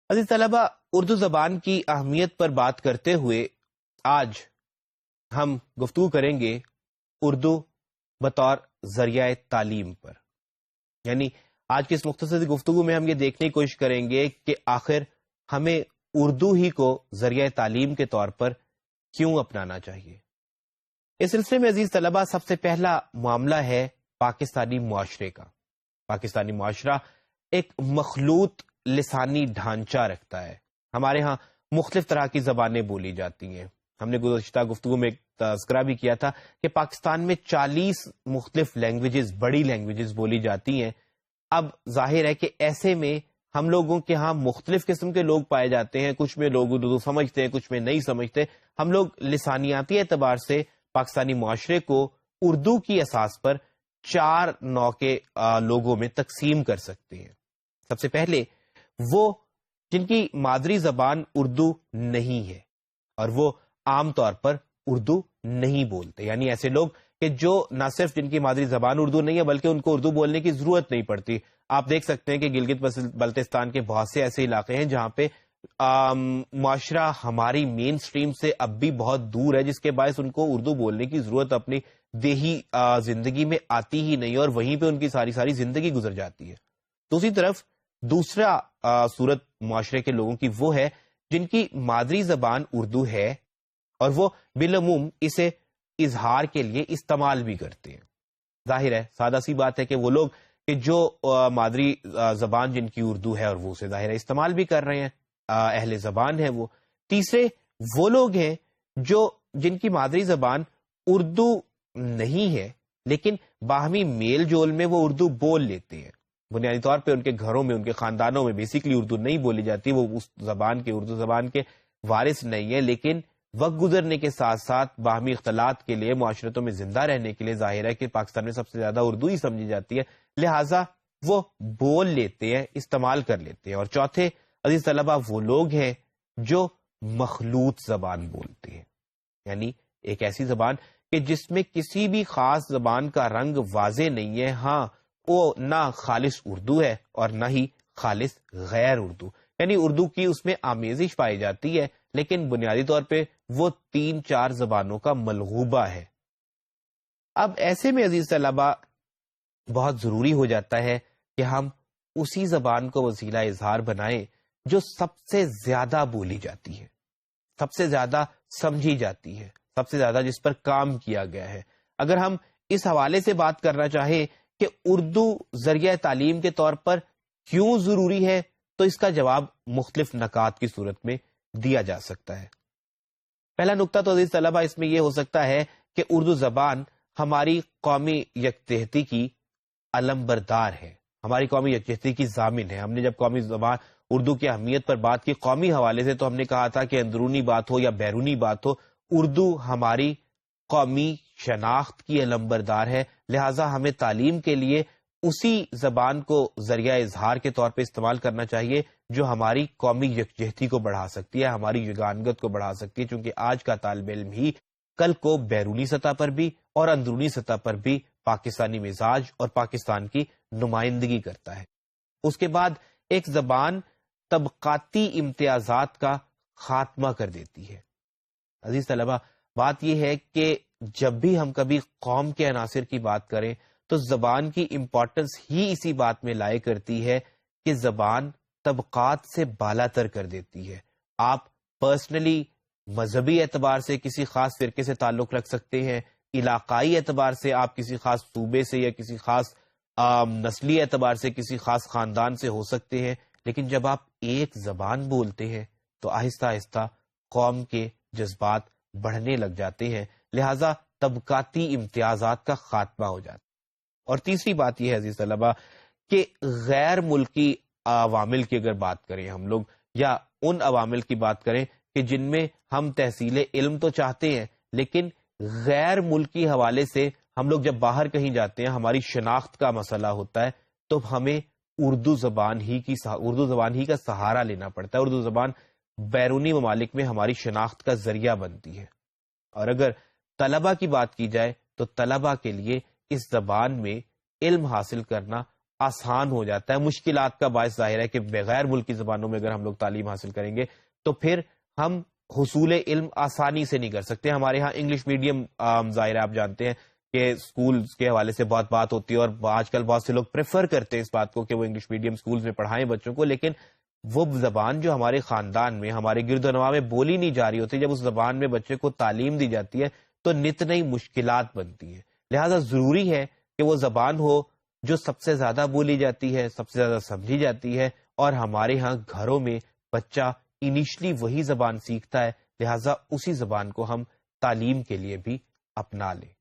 عزیز طلبہ، اردو زبان کی اہمیت پر بات کرتے ہوئے آج ہم گفتگو کریں گے اردو بطور ذریعہ تعلیم پر. یعنی آج کی اس مختصر گفتگو میں ہم یہ دیکھنے کی کوشش کریں گے کہ آخر ہمیں اردو ہی کو ذریعہ تعلیم کے طور پر کیوں اپنانا چاہیے. اس سلسلے میں عزیز طلبہ سب سے پہلا معاملہ ہے پاکستانی معاشرے کا. پاکستانی معاشرہ ایک مخلوط لسانی ڈھانچہ رکھتا ہے. ہمارے ہاں مختلف طرح کی زبانیں بولی جاتی ہیں. ہم نے گزشتہ گفتگو میں ایک تذکرہ بھی کیا تھا کہ پاکستان میں 40 مختلف لینگویجز، بڑی لینگویجز بولی جاتی ہیں. اب ظاہر ہے کہ ایسے میں ہم لوگوں کے ہاں مختلف قسم کے لوگ پائے جاتے ہیں. کچھ میں لوگ اردو سمجھتے ہیں، کچھ میں نہیں سمجھتے. ہم لوگ لسانیاتی اعتبار سے پاکستانی معاشرے کو اردو کی اساس پر 4 نوع کے لوگوں میں تقسیم کر سکتے ہیں. سب سے پہلے وہ جن کی مادری زبان اردو نہیں ہے اور وہ عام طور پر اردو نہیں بولتے. یعنی ایسے لوگ کہ جو نہ صرف جن کی مادری زبان اردو نہیں ہے بلکہ ان کو اردو بولنے کی ضرورت نہیں پڑتی. آپ دیکھ سکتے ہیں کہ گلگت بلتستان کے بہت سے ایسے علاقے ہیں جہاں پہ معاشرہ ہماری مین سٹریم سے اب بھی بہت دور ہے، جس کے باعث ان کو اردو بولنے کی ضرورت اپنی دیہی زندگی میں آتی ہی نہیں اور وہیں پہ ان کی ساری زندگی گزر جاتی ہے. دوسری طرف دوسرا صورت معاشرے کے لوگوں کی وہ ہے جن کی مادری زبان اردو ہے اور وہ بالعموم اسے اظہار کے لیے استعمال بھی کرتے ہیں. ظاہر ہے، سادہ سی بات ہے کہ وہ لوگ کہ جو مادری زبان جن کی اردو ہے اور وہ اسے ظاہر ہے استعمال بھی کر رہے ہیں، اہل زبان ہے وہ. تیسرے وہ لوگ ہیں جو جن کی مادری زبان اردو نہیں ہے لیکن باہمی میل جول میں وہ اردو بول لیتے ہیں. بنیادی طور پہ ان کے گھروں میں، ان کے خاندانوں میں بیسیکلی اردو نہیں بولی جاتی، وہ اس زبان کے اردو زبان کے وارث نہیں ہے، لیکن وقت گزرنے کے ساتھ ساتھ باہمی اختلاط کے لیے، معاشرتوں میں زندہ رہنے کے لیے ظاہر ہے کہ پاکستان میں سب سے زیادہ اردو ہی سمجھی جاتی ہے، لہٰذا وہ بول لیتے ہیں، استعمال کر لیتے ہیں. اور چوتھے عزیز طلبہ وہ لوگ ہیں جو مخلوط زبان بولتے ہیں. یعنی ایک ایسی زبان کہ جس میں کسی بھی خاص زبان کا رنگ واضح نہیں ہے. ہاں، وہ نہ خالص اردو ہے اور نہ ہی خالص غیر اردو. یعنی اردو کی اس میں آمیزش پائی جاتی ہے لیکن بنیادی طور پہ وہ 3-4 زبانوں کا ملغوبہ ہے. اب ایسے میں عزیز طلبہ بہت ضروری ہو جاتا ہے کہ ہم اسی زبان کو وسیلہ اظہار بنائیں جو سب سے زیادہ بولی جاتی ہے، سب سے زیادہ سمجھی جاتی ہے، سب سے زیادہ جس پر کام کیا گیا ہے. اگر ہم اس حوالے سے بات کرنا چاہیں کہ اردو ذریعہ تعلیم کے طور پر کیوں ضروری ہے تو اس کا جواب مختلف نکات کی صورت میں دیا جا سکتا ہے. پہلا نقطہ تو عزیز طلبہ اس میں یہ ہو سکتا ہے کہ اردو زبان ہماری قومی یکجہتی کی علم بردار ہے، ہماری قومی یکجہتی کی ضامن ہے. ہم نے جب قومی زبان اردو کی اہمیت پر بات کی قومی حوالے سے تو ہم نے کہا تھا کہ اندرونی بات ہو یا بیرونی بات ہو، اردو ہماری قومی شناخت کی علم بردار ہے. لہٰذا ہمیں تعلیم کے لیے اسی زبان کو ذریعہ اظہار کے طور پہ استعمال کرنا چاہیے جو ہماری قومی یکجہتی کو بڑھا سکتی ہے، ہماری یگانگت کو بڑھا سکتی ہے. چونکہ آج کا طالب علم ہی کل کو بیرونی سطح پر بھی اور اندرونی سطح پر بھی پاکستانی مزاج اور پاکستان کی نمائندگی کرتا ہے. اس کے بعد ایک زبان طبقاتی امتیازات کا خاتمہ کر دیتی ہے. عزیز طلبہ، بات یہ ہے کہ جب بھی ہم کبھی قوم کے عناصر کی بات کریں تو زبان کی امپورٹنس ہی اسی بات میں لائے کرتی ہے کہ زبان طبقات سے بالا تر کر دیتی ہے. آپ پرسنلی مذہبی اعتبار سے کسی خاص فرقے سے تعلق رکھ سکتے ہیں، علاقائی اعتبار سے آپ کسی خاص صوبے سے یا کسی خاص نسلی اعتبار سے کسی خاص خاندان سے ہو سکتے ہیں، لیکن جب آپ ایک زبان بولتے ہیں تو آہستہ آہستہ قوم کے جذبات بڑھنے لگ جاتے ہیں، لہذا طبقاتی امتیازات کا خاتمہ ہو جاتا ہے. اور تیسری بات یہ ہے عزیز طلبہ کہ غیر ملکی عوامل کی اگر بات کریں ہم لوگ، یا ان عوامل کی بات کریں کہ جن میں ہم تحصیل علم تو چاہتے ہیں لیکن غیر ملکی حوالے سے ہم لوگ جب باہر کہیں جاتے ہیں، ہماری شناخت کا مسئلہ ہوتا ہے تو ہمیں اردو زبان ہی کا سہارا لینا پڑتا ہے. اردو زبان بیرونی ممالک میں ہماری شناخت کا ذریعہ بنتی ہے. اور اگر طلبہ کی بات کی جائے تو طلبہ کے لیے اس زبان میں علم حاصل کرنا آسان ہو جاتا ہے. مشکلات کا باعث ظاہر ہے کہ بغیر ملکی زبانوں میں اگر ہم لوگ تعلیم حاصل کریں گے تو پھر ہم حصول علم آسانی سے نہیں کر سکتے. ہمارے ہاں انگلش میڈیم ظاہر ہے آپ جانتے ہیں کہ اسکولز کے حوالے سے بہت بات ہوتی ہے، اور آج کل بہت سے لوگ پریفر کرتے ہیں اس بات کو کہ وہ انگلش میڈیم اسکولز میں پڑھائیں بچوں کو، لیکن وہ زبان جو ہمارے خاندان میں، ہمارے گرد و نواح میں بولی نہیں جا رہی ہوتی، جب اس زبان میں بچے کو تعلیم دی جاتی ہے تو نت نئی مشکلات بنتی ہیں. لہٰذا ضروری ہے کہ وہ زبان ہو جو سب سے زیادہ بولی جاتی ہے، سب سے زیادہ سمجھی جاتی ہے، اور ہمارے ہاں گھروں میں بچہ انیشلی وہی زبان سیکھتا ہے، لہٰذا اسی زبان کو ہم تعلیم کے لیے بھی اپنا لیں.